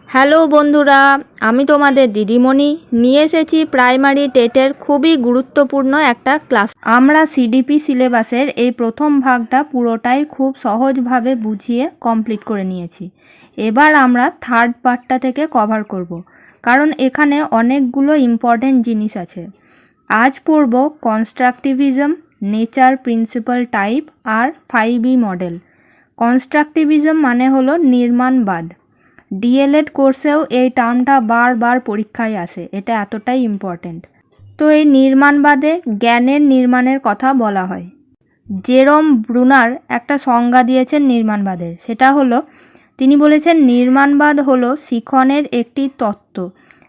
Hello বন্ধুরা, আমি তোমাদের দিদিমণি নিয়ে এসেছি প্রাইমারি টেটের খুবই গুরুত্বপূর্ণ একটা ক্লাস। আমরা সিডিপি সিলেবাসের এই প্রথম ভাগটা পুরোটাই খুব সহজভাবে বুঝিয়ে কমপ্লিট করে নিয়েছি। এবার আমরা থার্ড পার্টটা থেকে কভার করব, কারণ এখানে অনেকগুলো ইম্পর্টেন্ট জিনিস আছে। আজ পড়ব কনস্ট্রাকটিভিজম, নেচার, প্রিন্সিপাল, টাইপ আর 5E মডেল। কনস্ট্রাকটিভিজম মানে হলো নির্মাণবাদ। ডিএলএড কোর্সেও এই টার্মটা বারবার পরীক্ষায় আসে, এটা এতটাই ইম্পর্ট্যান্ট। তো এই নির্মাণবাদে জ্ঞানের নির্মাণের কথা বলা হয়। জেরম ব্রুনার একটা সংজ্ঞা দিয়েছেন নির্মাণবাদের, সেটা হলো তিনি বলেছেন নির্মাণবাদ হলো শিখনের একটি তত্ত্ব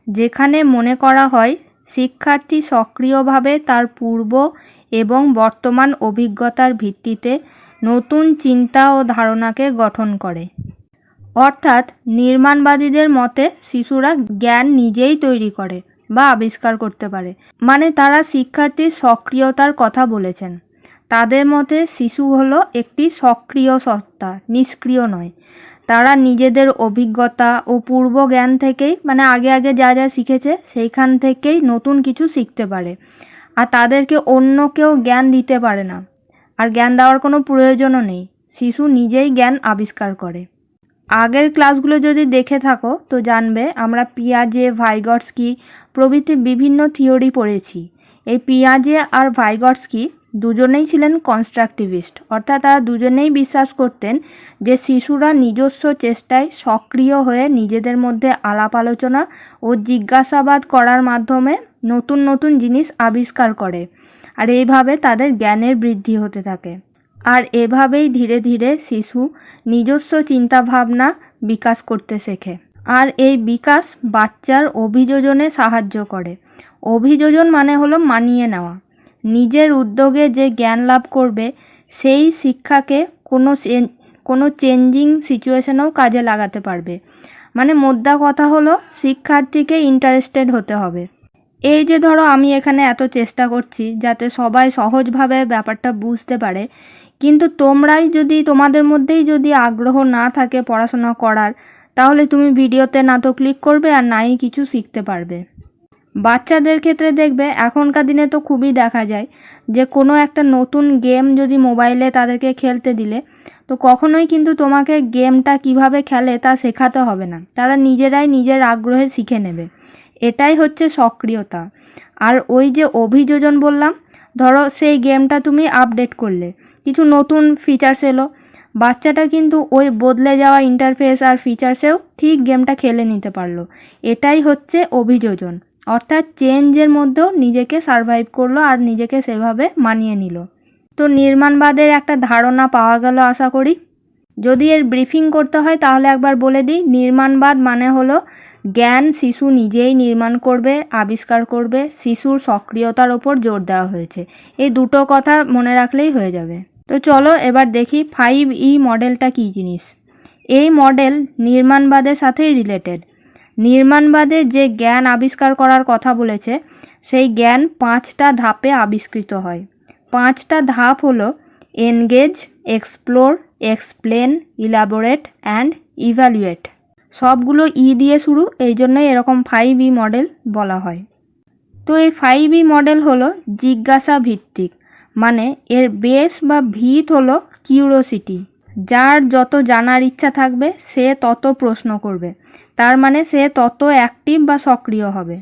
যেখানে মনে করা হয় শিক্ষার্থী সক্রিয়ভাবে তার পূর্ব এবং বর্তমান অভিজ্ঞতার ভিত্তিতে নতুন চিন্তা ও ধারণাকে গঠন করে। অর্থাৎ নির্মাণবাদীদের মতে শিশুরা জ্ঞান নিজেই তৈরি করে বা আবিষ্কার করতে পারে, মানে তারা শিক্ষার্থীর সক্রিয়তার কথা বলেছেন। তাদের মতে শিশু হলো একটি সক্রিয় সত্তা, নিষ্ক্রিয় নয়। তারা নিজেদের অভিজ্ঞতা ও পূর্ব জ্ঞান থেকেই, মানে আগে যা যা শিখেছে সেইখান থেকেই নতুন কিছু শিখতে পারে, আর তাদেরকে অন্য কেউ জ্ঞান দিতে পারে না, আর জ্ঞান দেওয়ার কোনো প্রয়োজনও নেই। শিশু নিজেই জ্ঞান আবিষ্কার করে। আগের ক্লাসগুলো যদি দেখে থাকো তো জানবে আমরা পিয়াজে, ভাইগটস্কি প্রভৃতি বিভিন্ন থিওরি পড়েছি। এই পিয়াজে আর ভাইগটস্কি দুজনেই ছিলেন কনস্ট্রাকটিভিস্ট, অর্থাৎ তারা দুজনেই বিশ্বাস করতেন যে শিশুরা নিজস্ব চেষ্টায় সক্রিয় হয়ে নিজেদের মধ্যে আলাপ আলোচনা ও জিজ্ঞাসাবাদ করার মাধ্যমে নতুন নতুন জিনিস আবিষ্কার করে, আর এইভাবে তাদের জ্ঞানের বৃদ্ধি হতে থাকে। আর এভাবেই ধীরে ধীরে শিশু নিজস্ব চিন্তাভাবনা বিকাশ করতে শেখে, আর এই বিকাশ বাচ্চার অভিযোজনে সাহায্য করে। অভিযোজন মানে হলো মানিয়ে নেওয়া। নিজের উদ্যোগে যে জ্ঞান লাভ করবে সেই শিক্ষাকে কোনো চেঞ্জিং সিচুয়েশনেও কাজে লাগাতে পারবে। মানে মোদ্দা কথা হলো শিক্ষার্থীকে ইন্টারেস্টেড হতে হবে। এই যে ধরো আমি এখানে এত চেষ্টা করছি যাতে সবাই সহজভাবে ব্যাপারটা বুঝতে পারে, কিন্তু তোমাদের মধ্যেই যদি আগ্রহ না থাকে পড়াশোনা করার, তাহলে তুমি ভিডিওতে না তো ক্লিক করবে আর নাই কিছু শিখতে পারবে। বাচ্চাদের ক্ষেত্রে দেখবে এখনকার দিনে তো খুবই দেখা যায় যে কোনো একটা নতুন গেম যদি মোবাইলে তাদেরকে খেলতে দিলে, তো কখনোই কিন্তু তোমাকে গেমটা কিভাবে খেলে তা শেখাতে হবে না, তারা নিজেরাই নিজের আগ্রহে শিখে নেবে। এটাই হচ্ছে সক্রিয়তা। আর ওই যে অভিযোজন বললাম, ধরো সেই গেমটা তুমি আপডেট করলে, কিছু নতুন ফিচার্স এলো, বাচ্চাটা কিন্তু ওই বদলে যাওয়া ইন্টারফেস আর ফিচার্সেও ঠিক গেমটা খেলে নিতে পারলো। এটাই হচ্ছে অভিযোজন, অর্থাৎ চেঞ্জের মধ্যেও নিজেকে সারভাইভ করলো আর নিজেকে সেভাবে মানিয়ে নিল। তো নির্মাণবাদের একটা ধারণা পাওয়া গেল আশা করি। যদি এর ব্রিফিং করতে হয় তাহলে একবার বলে দিই, নির্মাণবাদ মানে হলো জ্ঞান শিশু নিজেই নির্মাণ করবে, আবিষ্কার করবে। শিশুর সক্রিয়তার ওপর জোর দেওয়া হয়েছে। এই দুটো কথা মনে রাখলেই হয়ে যাবে। তো চলো এবার দেখি 5E মডেলটা কী জিনিস। এই মডেল নির্মাণবাদের সাথেই রিলেটেড। নির্মাণবাদে যে জ্ঞান আবিষ্কার করার কথা বলেছে সেই জ্ঞান 5টা ধাপে আবিষ্কৃত হয়। 5টা ধাপ হলো engage, explore, explain, elaborate and evaluate. সবগুলো দিয়ে শুরু, এই জন্যই এরকম 5E মডেল বলা হয়। তো এই 5E মডেল হলো জিজ্ঞাসা ভিত্তিক, মানে এর বেস বা ভিত হলো কিউরিওসিটি। যার যত জানার ইচ্ছা থাকবে সে তত প্রশ্ন করবে, তার মানে সে তত অ্যাক্টিভ বা সক্রিয় হবে।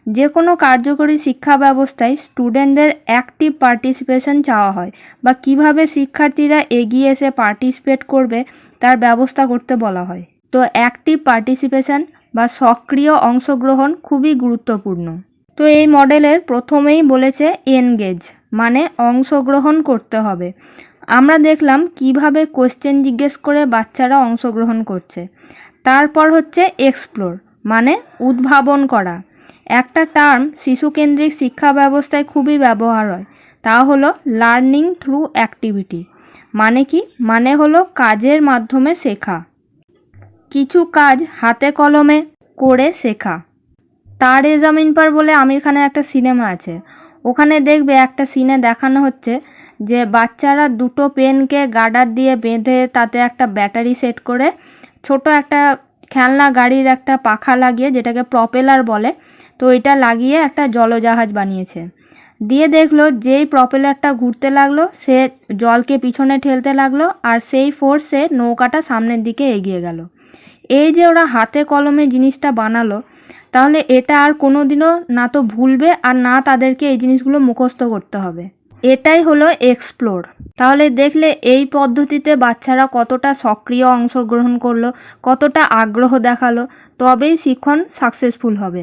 যে কোনো কার্যকরী শিক্ষা ব্যবস্থায় স্টুডেন্টদের অ্যাক্টিভ পার্টিসিপেশন চাওয়া হয়, বা কিভাবে শিক্ষার্থীরা এগিয়ে এসে পার্টিসিপেট করবে তার ব্যবস্থা করতে বলা হয়। তো অ্যাক্টিভ পার্টিসিপেশন বা সক্রিয় অংশগ্রহণ খুবই গুরুত্বপূর্ণ। তো এই মডেলের প্রথমেই বলেছে এনগেজ, মানে অংশগ্রহণ করতে হবে। আমরা দেখলাম কিভাবে কোশ্চেন জিজ্ঞেস করে বাচ্চারা অংশগ্রহণ করছে। তারপর হচ্ছে এক্সপ্লোর, মানে উদ্ভাবন করা। একটা টার্ম শিশুকেন্দ্রিক শিক্ষা ব্যবস্থায় খুবই ব্যবহার হয়, তা হলো লার্নিং থ্রু অ্যাক্টিভিটি। মানে কি? মানে হলো কাজের মাধ্যমে শেখা, কিছু কাজ হাতে কলমে করে শেখা। তার এজামিন পার বলে আমির খানের একটা সিনেমা আছে, ওখানে দেখবে একটা সিনে দেখানো হচ্ছে যে বাচ্চারা দুটো পেনকে গার্ডার দিয়ে বেঁধে তাতে একটা ব্যাটারি সেট করে ছোট একটা খেলনা গাড়ির একটা পাখা লাগিয়ে, যেটাকে প্রপেলার বলে, তো এটা লাগিয়ে একটা জলজাহাজ বানিয়েছে। দিয়ে দেখলো যেই প্রপেলারটা ঘুরতে লাগলো সে জলকে পিছনে ঠেলতে লাগলো, আর সেই ফোর্সে নৌকাটা সামনের দিকে এগিয়ে গেল। এই যে ওরা হাতে কলমে জিনিসটা বানালো, তাহলে এটা আর কোনো দিনও না তো ভুলবে আর না তাদেরকে এই জিনিসগুলো মুখস্থ করতে হবে। এটাই হলো এক্সপ্লোর। তাহলে দেখলে এই পদ্ধতিতে বাচ্চারা কতটা সক্রিয় অংশগ্রহণ করলো, কতটা আগ্রহ দেখালো, তবেই শিক্ষণ সাকসেসফুল হবে।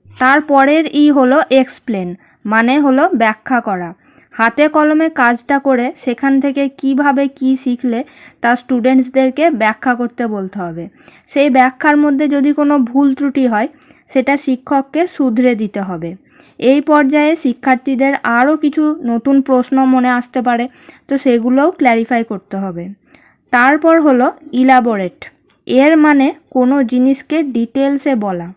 তারপরের হলো এক্সপ্লেন, মানে হলো ব্যাখ্যা করা। হাতে কলমে কাজটা করে সেখান থেকে কিভাবে কি শিখলে তা স্টুডেন্টসদেরকে ব্যাখ্যা করতে বলতে হবে। সেই ব্যাখ্যার মধ্যে যদি কোনো ভুল ত্রুটি হয় সেটা শিক্ষককে শুধরে দিতে হবে। এই পর্যায়ে শিক্ষার্থীদের আরও কিছু নতুন প্রশ্ন মনে আসতে পারে, তো সেগুলোও ক্ল্যারিফাই করতে হবে। তারপর হলো ইলাবোরেট। এর মানে কোনো জিনিসকে ডিটেলসে বলা।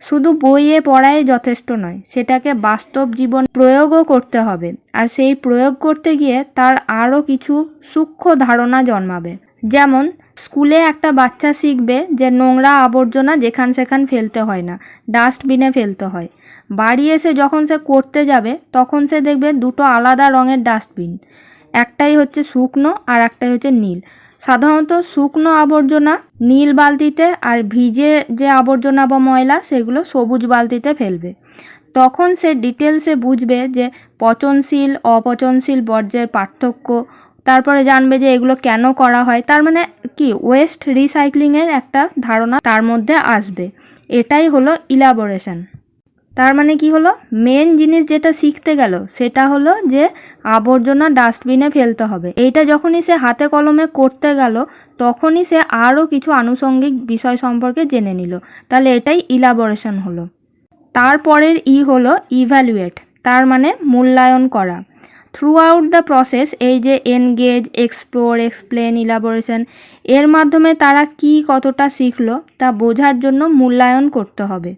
শুধু বইয়ে পড়াই যথেষ্ট নয়, সেটাকে বাস্তব জীবন প্রয়োগও করতে হবে। আর সেই প্রয়োগ করতে গিয়ে তার আরও কিছু সূক্ষ্ম ধারণা জন্মাবে। যেমন স্কুলে একটা বাচ্চা শিখবে যে নোংরা আবর্জনা যেখান সেখান ফেলতে হয় না, ডাস্টবিনে ফেলতে হয়। বাড়ি এসে যখন সে করতে যাবে তখন সে দেখবে দুটো আলাদা রঙের ডাস্টবিন, একটাই হচ্ছে শুকনো আর একটাই হচ্ছে নীল। সাধারণত শুকনো আবর্জনা নীল বালতিতে আর ভিজে যে আবর্জনা বা ময়লা সেগুলো সবুজ বালতিতে ফেলবে। তখন সে ডিটেলসে বুঝবে যে পচনশীল অপচনশীল বর্জ্যের পার্থক্য, তারপরে জানবে যে এগুলো কেন করা হয়। তার মানে কি, ওয়েস্ট রিসাইক্লিংয়ের একটা ধারণা তার মধ্যে আসবে। এটাই হলো ইলাবোরেশন। তার মানে কি হলো, মেন জিনিস যেটা শিখতে গেল সেটা হলো যে আবর্জনা ডাস্টবিনে ফেলতে হবে। এইটা যখনই সে হাতে কলমে করতে গেল তখনই সে আরও কিছু আনুষঙ্গিক বিষয় সম্পর্কে জেনে নিল। তাহলে এটাই ইলাবোরেশন হলো। তারপরের হলো ইভ্যালুয়েট, তার মানে মূল্যায়ন করা। থ্রু আউট দ্য প্রসেস, এই যে এনগেজ, এক্সপ্লোর, এক্সপ্লেন, ইলাবোরেশন, এর মাধ্যমে তারা কি কতটা শিখলো তা বোঝার জন্য মূল্যায়ন করতে হবে।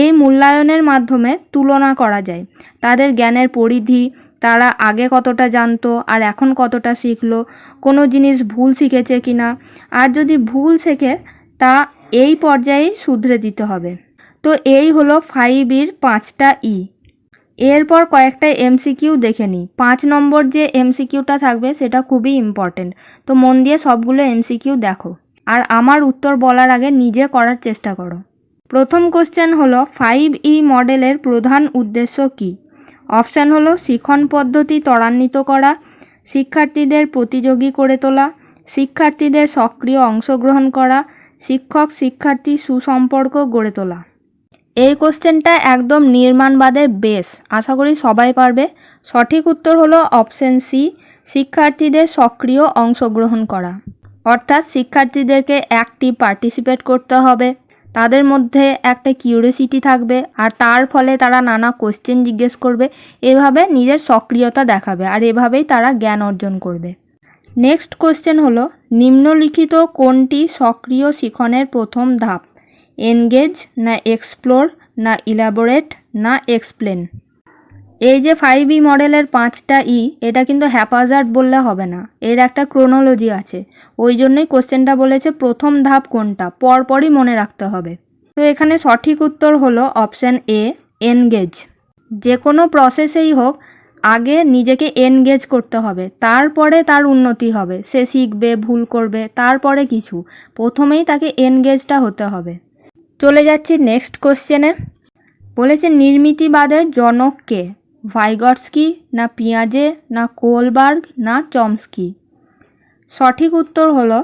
এই মূল্যায়নের মাধ্যমে তুলনা করা যায় তাদের জ্ঞানের পরিধি, তারা আগে কতটা জানতো আর এখন কতটা শিখলো, কোনো জিনিস ভুল শিখেছে কিনা, আর যদি ভুল শেখে তা এই পর্যায়েই শুধরে দিতে হবে। তো এই হলো 5 5টা এরপর কয়েকটা এমসিকিউ দেখে নিই। 5 নম্বর যে এমসিকিউটা থাকবে সেটা খুবই ইম্পর্টেন্ট, তো মন দিয়ে সবগুলো এমসিকিউ দেখো আর আমার উত্তর বলার আগে নিজে করার চেষ্টা করো। প্রথম কোশ্চেন হলো 5E মডেলের প্রধান উদ্দেশ্য কী? অপশান হলো শিখন পদ্ধতি ত্বরান্বিত করা, শিক্ষার্থীদের প্রতিযোগী করে তোলা, শিক্ষার্থীদের সক্রিয় অংশগ্রহণ করা, শিক্ষক শিক্ষার্থী সুসম্পর্ক গড়ে তোলা। এই কোশ্চেনটা একদম নির্মাণবাদের বেস, আশা করি সবাই পারবে। সঠিক উত্তর হলো অপশান সি, শিক্ষার্থীদের সক্রিয় অংশগ্রহণ করা। অর্থাৎ শিক্ষার্থীদেরকে অ্যাক্টিভ পার্টিসিপেট করতে হবে, তাদের মধ্যে একটা কিউরিওসিটি থাকবে আর তার ফলে তারা নানা কোশ্চেন জিজ্ঞেস করবে। এভাবে নিজের সক্রিয়তা দেখাবে আর এভাবেই তারা জ্ঞান অর্জন করবে। নেক্সট কোশ্চেন হলো নিম্নলিখিত কোনটি সক্রিয় শিখনের প্রথম ধাপ? এনগেজ, না এক্সপ্লোর, না ইলাবোরেট, না এক্সপ্লেন। এই যে 5E মডেলের 5টা এটা কিন্তু হ্যাপাজার্ড বললে হবে না, এর একটা ক্রোনোলজি আছে। ওই জন্যই কোশ্চেনটা বলেছে প্রথম ধাপ কোনটা, পরপরই মনে রাখতে হবে। তো এখানে সঠিক উত্তর হলো অপশান এ, এনগেজ। যে কোনো প্রসেসেই হোক আগে নিজেকে এনগেজ করতে হবে, তারপরে তার উন্নতি হবে। সে শিখবে, ভুল করবে, তারপরে কিছু, প্রথমেই তাকে এনগেজটা হতে হবে। চলে যাচ্ছি নেক্সট কোশ্চেনে। বলেছে নির্মিতিবাদের জনক কে? ভাইগটস্কি, না পিয়াজে, না কোলবার্গ, না চমস্কি। সঠিক উত্তর হলো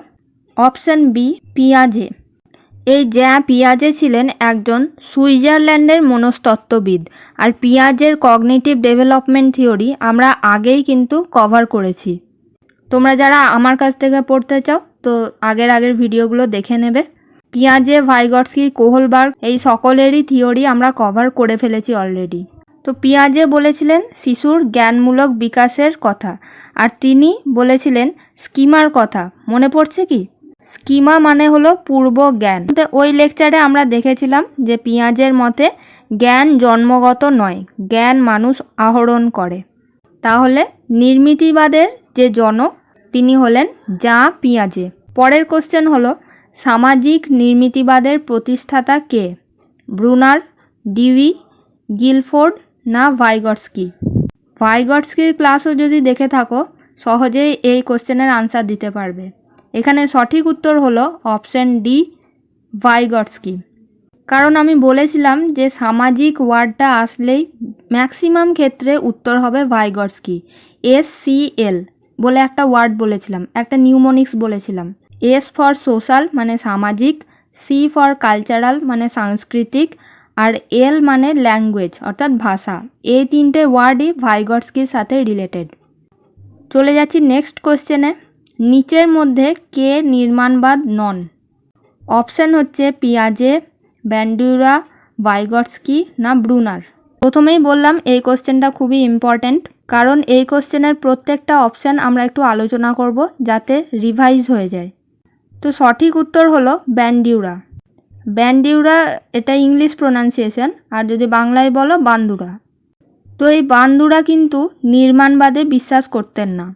অপশান বি, পিয়াজে। এই পিয়াজে ছিলেন একজন সুইজারল্যান্ডের মনস্তত্ত্ববিদ। আর পিয়াজের কগনিটিভ ডেভেলপমেন্ট থিওরি আমরা আগেই কিন্তু কভার করেছি। তোমরা যারা আমার কাছ থেকে পড়তে চাও তো আগের ভিডিওগুলো দেখে নেবে। পিয়াজে, ভাইগটস্কি, কোহলবার্গ এই সকলেরই থিওরি আমরা কভার করে ফেলেছি অলরেডি। তো পিয়াজে বলেছিলেন শিশুর জ্ঞানমূলক বিকাশের কথা, আর তিনি বলেছিলেন স্কিমার কথা। মনে পড়ছে কি? স্কিমা মানে হলো পূর্ব জ্ঞান। ওই লেকচারে আমরা দেখেছিলাম যে পিয়াজের মতে জ্ঞান জন্মগত নয়, জ্ঞান মানুষ আহরণ করে। তাহলে নির্মিতিবাদের যে জনক তিনি হলেন পিয়াজে। পরের কোশ্চেন হলো সামাজিক নির্মিতিবাদের প্রতিষ্ঠাতা কে? ব্রুনার, ডিউই, গিলফোর্ড না ভাইগটস্কি? ভাইগটস্কির ক্লাসও যদি দেখে থাকো সহজেই এই কোশ্চেনের আনসার দিতে পারবে। এখানে সঠিক উত্তর হলো অপশন ডি, ভাইগটস্কি। কারণ আমি বলেছিলাম যে সামাজিক ওয়ার্ডটা আসলেই ম্যাক্সিমাম ক্ষেত্রে উত্তর হবে ভাইগটস্কি। SCL বলে একটা ওয়ার্ড বলেছিলাম, একটা নিউমোনিক্স বলেছিলাম। S ফর সোশ্যাল মানে সামাজিক, C ফর কালচারাল মানে সাংস্কৃতিক, আর L মানে ল্যাঙ্গুয়েজ অর্থাৎ ভাষা। এই তিনটে ওয়ার্ডই ভাইগটস্কির সাথে রিলেটেড। চলে যাচ্ছি নেক্সট কোশ্চেনে। নিচের মধ্যে কে নির্মাণবাদ নন? অপশান হচ্ছে পিয়াজে, ব্যান্ডিউরা, ভাইগটস্কি না ব্রুনার। প্রথমেই বললাম এই কোশ্চেনটা খুবই ইম্পর্ট্যান্ট, কারণ এই কোশ্চেনের প্রত্যেকটা অপশান আমরা একটু আলোচনা করব যাতে রিভাইজ হয়ে যায়। তো সঠিক উত্তর হলো ব্যান্ডিউরা। ব্যান্ডিউরা এটা ইংলিশ প্রোনাউন্সিয়েশন, আর যদি বাংলায় বলো বান্দুরা। তো এই বান্দুরা কিন্তু নির্মাণবাদে বিশ্বাস করতেন না।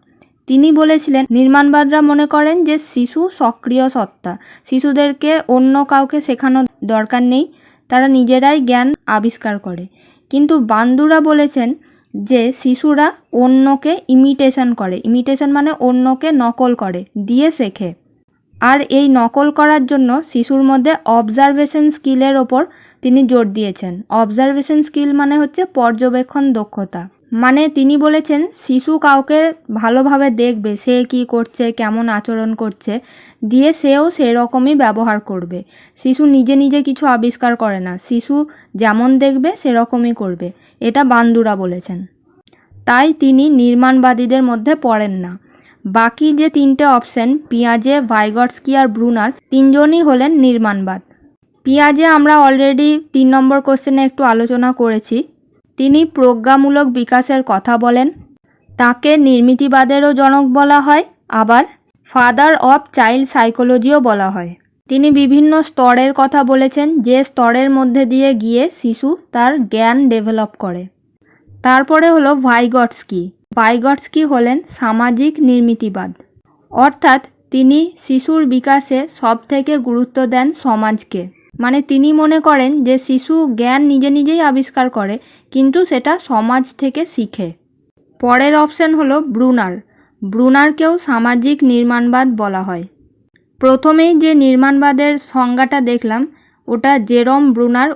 তিনি বলেছিলেন নির্মাণবাদরা মনে করেন যে শিশু সক্রিয় সত্তা, শিশুদেরকে অন্য কাউকে শেখানো দরকার নেই, তারা নিজেরাই জ্ঞান আবিষ্কার করে। কিন্তু বান্দুরা বলেছেন যে শিশুরা অন্যকে ইমিটেশন করে, ইমিটেশন মানে অন্যকে নকল করে, দিয়ে শেখে। আর এই নকল করার জন্য শিশুর মধ্যে অবজারভেশন স্কিলের ওপর তিনি জোর দিয়েছেন। অবজারভেশন স্কিল মানে হচ্ছে পর্যবেক্ষণ দক্ষতা। মানে তিনি বলেছেন শিশু কাউকে ভালোভাবে দেখবে, সে কি করছে, কেমন আচরণ করছে, দিয়ে সেও সেরকমই ব্যবহার করবে। শিশু নিজে নিজে কিছু আবিষ্কার করে না, শিশু যেমন দেখবে সেরকমই করবে, এটা বান্দুরা বলেছেন। তাই তিনি নির্মাণবাদীদের মধ্যে পড়েন না। বাকি যে তিনটে অপশন পিয়াজে, ভাইগটস্কি আর ব্রুনার, তিনজনই হলেন নির্মাণবাদ। পিয়াজে আমরা অলরেডি 3 নম্বর কোশ্চেনে একটু আলোচনা করেছি। তিনি প্রজ্ঞামূলক বিকাশের কথা বলেন, তাকে নির্মিতিবাদেরও জনক বলা হয়, আবার ফাদার অফ চাইল্ড সাইকোলজিও বলা হয়। তিনি বিভিন্ন স্তরের কথা বলেছেন, যে স্তরের মধ্যে দিয়ে গিয়ে শিশু তার জ্ঞান ডেভেলপ করে। তারপরে হলো ভাইগটস্কি। ভাইগটস্কি হলেন সামাজিক নির্মিতিবাদ, অর্থাৎ তিনি শিশুর বিকাশে সবথেকে গুরুত্ব দেন সমাজকে। মানে তিনি মনে করেন যে শিশু জ্ঞান নিজে নিজেই আবিষ্কার করে, কিন্তু সেটা সমাজ থেকে শিখে। পরের অপশন হলো ব্রুনার। ব্রুনারকেও সামাজিক নির্মাণবাদ বলা হয়। প্রথমেই যে নির্মাণবাদের সংজ্ঞাটা দেখলাম ওটা জেরম ব্রুনার,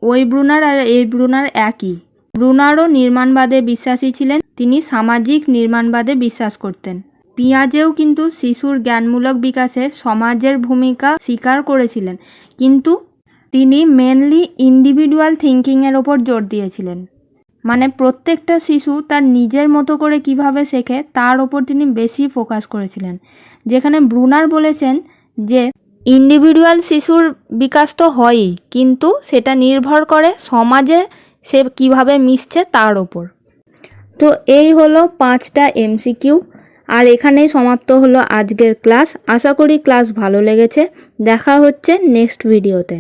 ওই ব্রুনার আর এই ব্রুনার একই। ব্রুনারও নির্মাণবাদে বিশ্বাসী ছিলেন, তিনি সামাজিক নির্মাণবাদে বিশ্বাস করতেন। পিয়াজেও কিন্তু শিশুর জ্ঞানমূলক বিকাশে সমাজের ভূমিকা স্বীকার করেছিলেন, কিন্তু তিনি মেনলি ইন্ডিভিজুয়াল থিঙ্কিংয়ের ওপর জোর দিয়েছিলেন। মানে প্রত্যেকটা শিশু তার নিজের মতো করে কিভাবে শেখে তার ওপর তিনি বেশি ফোকাস করেছিলেন। যেখানে ব্রুনার বলেছেন যে ইন্ডিভিজুয়াল শিশুর বিকাশ তো হয়ই, কিন্তু সেটা নির্ভর করে সমাজে সে কিভাবে মিশছে তার ওপর। তো এই হলো 5টা MCQ, আর এখানেই সমাপ্ত হলো আজকের ক্লাস। আশা করি ক্লাস ভালো লেগেছে। দেখা হচ্ছে নেক্সট ভিডিওতে।